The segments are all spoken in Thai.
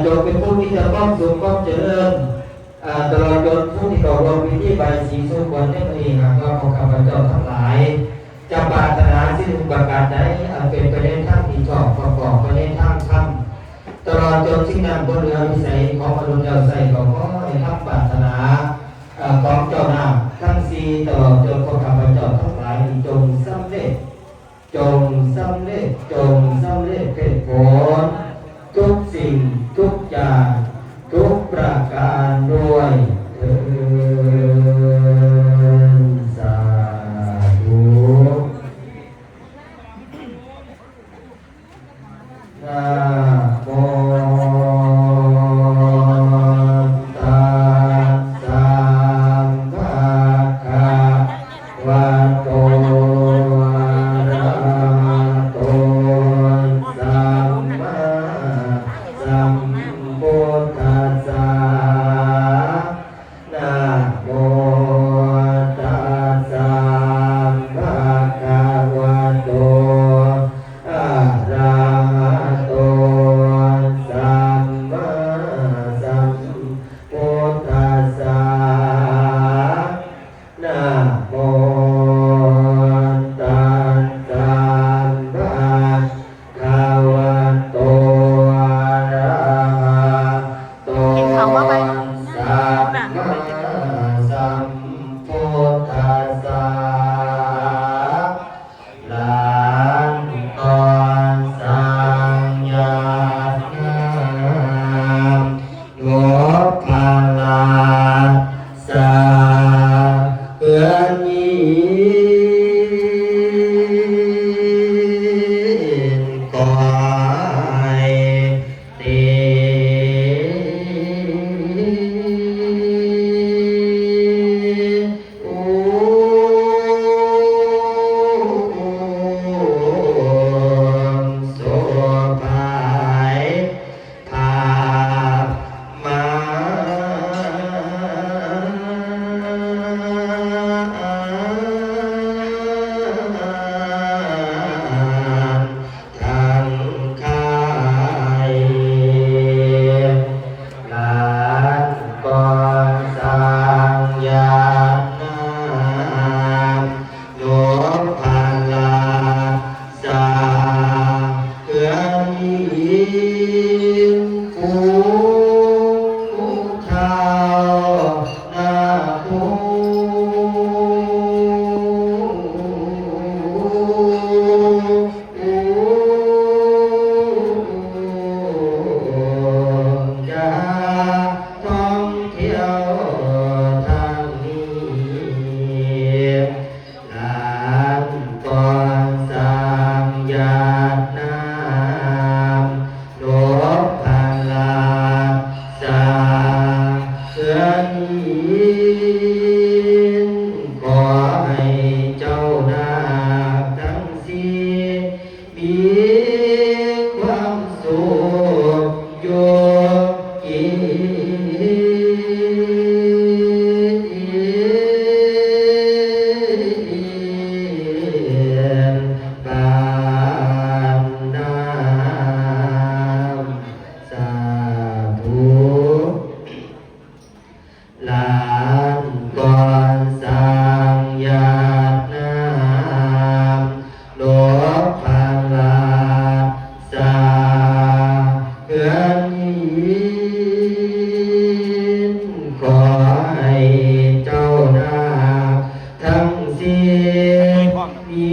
จงเป็นผู้ที่จะต้องสูงต้องเจริญตลอดจนผู้ที่ต่อรวมพิธีใบสีสุขวันนี้เองหากว่าของข้าพเจ้าทั้งหลายจะปรารถนาสิ่งประการใดเป็นไปในทางที่ชอบประกอบไปในทางธรรมตลอดจนสิ่งนั้นบนเรือวิสัยของมนุษย์เราใส่ก็ขอให้ทำปรารถนาของเจ้าหน้าทั้งสี่ตลอดจนของข้าพเจ้าทั้งหลายจงสำเร็จจงสำเร็จจงสำเร็จเป็นผลทุกสิ่งทุกอย่างทุกประการด้วยเถิดสาธุนะโมตัสสะภะคะวะโตอะระหะโตสัมมาสัมพุทธัสสะนะโมตัสสะภะคะวะโตอะระหะโตสัมมาสัมพุทธัสสะนะโมตัสสะภะคะวะโตอะระหะโตสัมมาสัมพุทธัสสะหลังก่อนสังญาณโยภาลาสาเกื้อนีก่อยเตโอโสภายภามาทังคายลานก่อนสังญาณโยภาลาสาเกื้อนีภูเท้านาภูจะท่องเที่ยวทางนี้ลานก่อนสังญาณโยภาลาสาเกื้อนีขอให้เจ้านาคทั้งสี่มีความสุขอยู่กินปานนั้นสาธุลานก่อนสังญาณโลภาลาสาเกื้อนีขอให้เจ้านาคทั้งสี่มี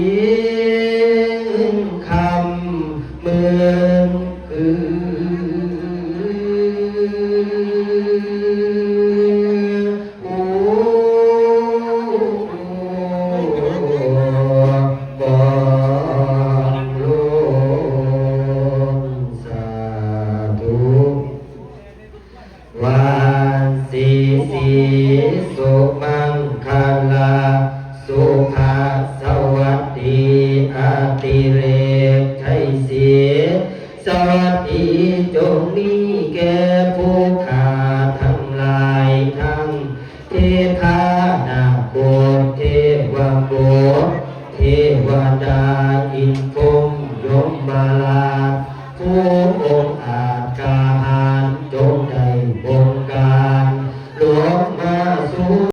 คำเหมือนโอ้บอนโลกสาธุ วันสีสีสุมังคลาสุภาสวัสดีอาติเรกไทยเสียสวัสดีจงมีแก่ผู้ข้าทั้งหลายทั้งเทพานาโกเทวโกเทวดาอินพรหมยมบาลาผู้องค์อาจกาหา